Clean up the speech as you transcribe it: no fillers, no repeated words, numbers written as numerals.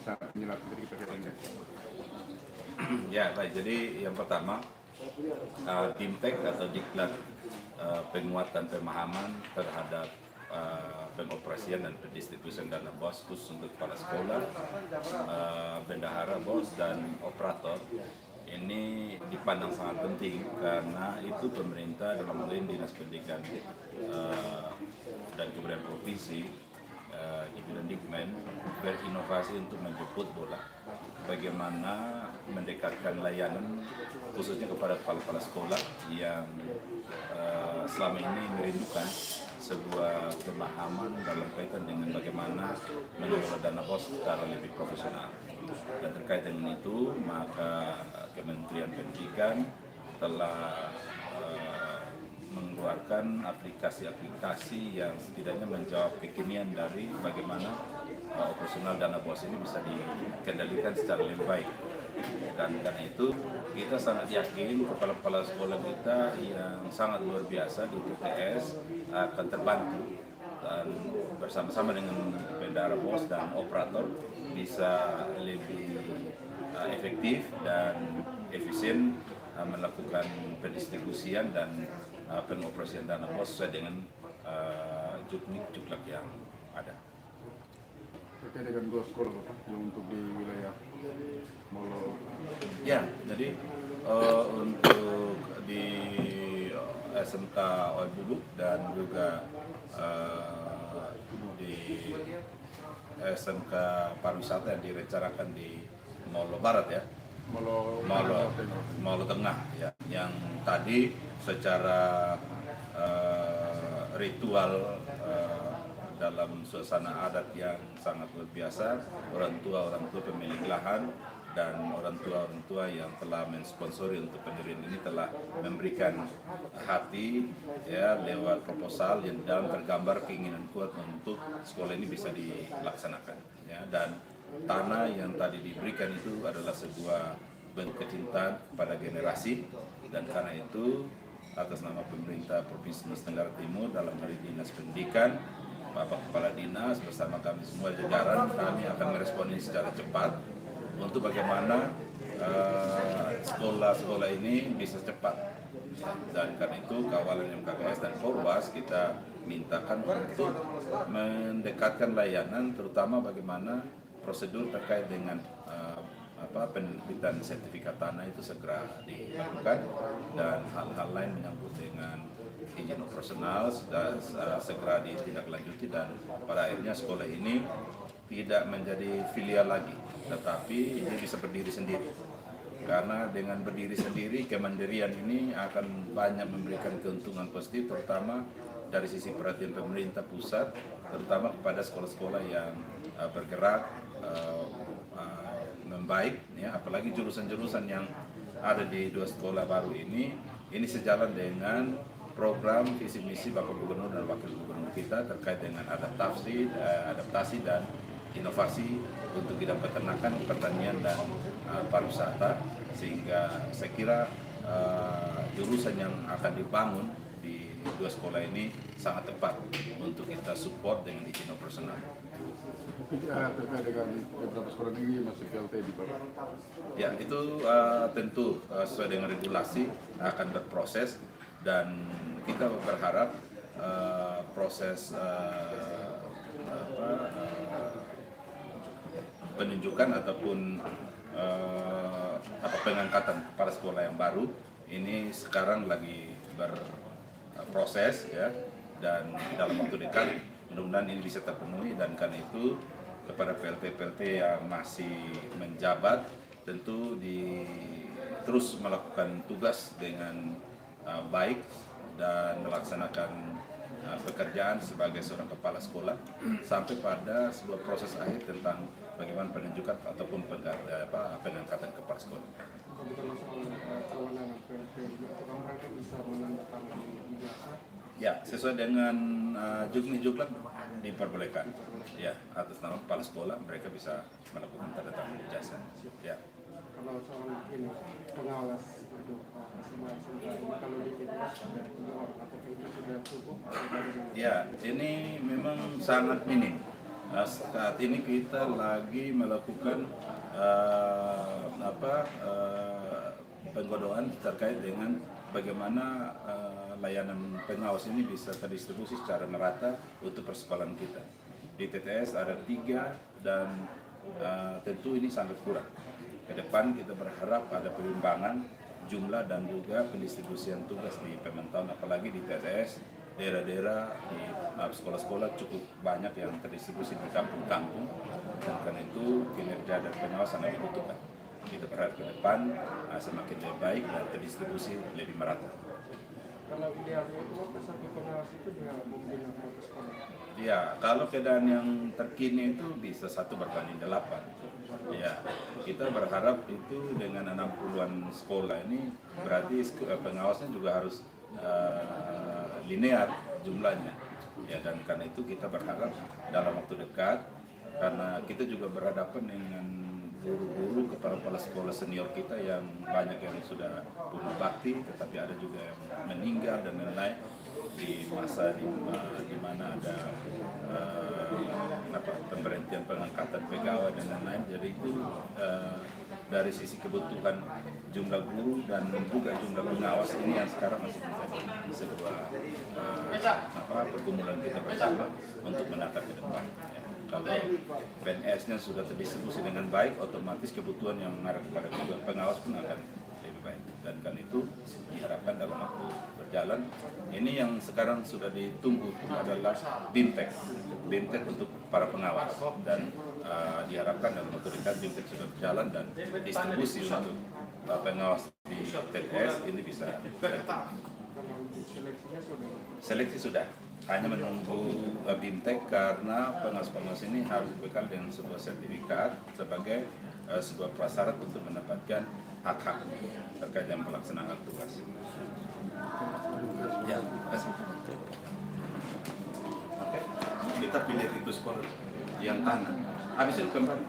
bisa menjelaskan sedikit terkait ini? Ya, baik. Jadi yang pertama, Dimtek atau Diklat penguatan pemahaman terhadap pengoperasian dan pendistribusian dana BOS khusus untuk kepala sekolah, bendahara BOS dan operator. Ini dipandang sangat penting karena itu pemerintah dalam hal ini Dinas Pendidikan dan Kebudayaan Provinsi dan Dikmen berinovasi untuk menjemput bola. Bagaimana mendekatkan layanan khususnya kepada kepala-kepala sekolah yang selama ini merindukan sebuah pemahaman dalam kaitan dengan bagaimana mengelola dana BOS secara lebih profesional. Dan terkait dengan itu, maka Kementerian Pendidikan telah mengeluarkan aplikasi-aplikasi yang setidaknya menjawab kekinian dari bagaimana operasional dana BOS ini bisa dikendalikan secara lebih baik. Dan karena itu kita sangat yakin kepala-kepala sekolah kita yang sangat luar biasa di TPS akan terbantu dan bersama-sama dengan bendahara BOS dan operator bisa lebih efektif dan efisien melakukan pendistribusian dan pengoperasian dana BOS sesuai dengan juklak yang ada. Terkait dengan 2 sekolah Bapak yang untuk di wilayah Molo. Ya, jadi untuk di SMK Oi Bubuk dan juga di SMK pariwisata yang direncanakan di Molo Barat ya, Molo Tengah ya, yang tadi secara ritual dalam suasana adat yang sangat luar biasa, orang tua pemilik lahan dan orang tua yang telah mensponsori untuk pendirian ini telah memberikan hati ya lewat proposal yang dalam tergambar keinginan kuat untuk sekolah ini bisa dilaksanakan ya. Dan tanah yang tadi diberikan itu adalah sebuah bentuk kecintaan kepada generasi, dan karena itu atas nama pemerintah Provinsi Nusa Tenggara Timur dalam hal ini Dinas Pendidikan, Bapak Kepala Dinas bersama kami semua jajaran, kami akan merespon ini secara cepat untuk bagaimana sekolah-sekolah ini bisa cepat. Dan karena itu kawalan MKKS dan Korwas kita mintakan untuk mendekatkan layanan, terutama bagaimana prosedur terkait dengan penerbitan sertifikat tanah itu segera dilakukan, dan hal-hal lain menyangkut dengan izin operasional sudah segera ditindaklanjuti, dan pada akhirnya sekolah ini tidak menjadi filial lagi, tetapi dia bisa berdiri sendiri. Karena dengan berdiri sendiri, kemandirian ini akan banyak memberikan keuntungan positif, terutama dari sisi perhatian pemerintah pusat, terutama kepada sekolah-sekolah yang bergerak membaik, ya, apalagi jurusan-jurusan yang ada di 2 sekolah baru ini sejalan dengan program visi misi Bapak Gubernur dan Wakil Gubernur kita terkait dengan adaptasi dan inovasi untuk bidang peternakan, pertanian dan pariwisata, sehingga saya kira jurusan yang akan dibangun di 2 sekolah ini sangat tepat untuk kita support dengan izin operasional. Terkait dengan beberapa sekolah tinggi masih PLT di Bapak. Ya, itu tentu sesuai dengan regulasi akan berproses, dan kita berharap proses penunjukan ataupun pengangkatan kepala sekolah yang baru ini sekarang lagi berproses ya, dan dalam waktu dekat mudah-mudahan ini bisa terpenuhi. Dan karena itu kepada PLT yang masih menjabat tentu terus melakukan tugas dengan baik dan melaksanakan pekerjaan sebagai seorang kepala sekolah sampai pada sebuah proses akhir tentang bagaimana penunjukan ataupun pengangkatan kepala sekolah. Ya, sesuai dengan juklak diperbolehkan. Ya, atas nama kepala sekolah mereka bisa melakukan tanda tangan ijazah. Ya. Kalau soal ini pengawas untuk kalau di atau itu sudah cukup? Ya, ini memang sangat minim Nah, saat ini kita lagi melakukan penggodoan terkait dengan bagaimana layanan pengawas ini bisa terdistribusi secara merata untuk persekolahan kita. Di TTS ada 3 dan tentu ini sangat kurang. Ke depan kita berharap ada perimbangan jumlah dan juga pendistribusian tugas di pemantauan, apalagi di TTS daerah-daerah di sekolah-sekolah cukup banyak yang terdistribusi di kampung-kampung, dan karena itu kinerja dan pengawas sangat dibutuhkan. Kita berharap ke depan semakin lebih baik dan terdistribusi lebih merata. Kalau idealnya itu satu pengawas itu dengan membina satu sekolah. Ya, kalau keadaan yang terkini itu bisa 1/8. Ya, kita berharap itu dengan 60-an sekolah ini berarti pengawasnya juga harus linear jumlahnya. Ya, dan karena itu kita berharap dalam waktu dekat, karena kita juga berhadapan dengan guru-guru, kepala-kepala sekolah senior kita yang banyak yang sudah bunuh bakti, tetapi ada juga yang meninggal dan lain-lain di masa di mana ada pemberhentian pengangkatan pegawai dan lain-lain. Jadi itu dari sisi kebutuhan jumlah guru dan juga jumlah pengawas ini yang sekarang masih menjadi sebuah pergumulan kita bersama untuk menata ke depan. Ya. Kalau PNS-nya sudah terdistribusi dengan baik, otomatis kebutuhan yang mengarah kepada pengawas pun akan lebih baik. Dan kan itu diharapkan dalam waktu berjalan. Ini yang sekarang sudah ditunggu adalah BIMTEK untuk para pengawas, dan diharapkan dalam waktu dekat BIMTEK sudah berjalan dan distribusi untuk pengawas di TTS ini bisa. Seleksi sudah. Hanya menunggu BIMTEK karena pengawas-pengawas ini harus dibekal dengan sebuah sertifikat sebagai sebuah prasyarat untuk mendapatkan hak-hak terkait dengan pelaksanaan tugas. Ya, terima kasih. Oke, kita pilih itu sekolah yang tanah. Habis itu kembali.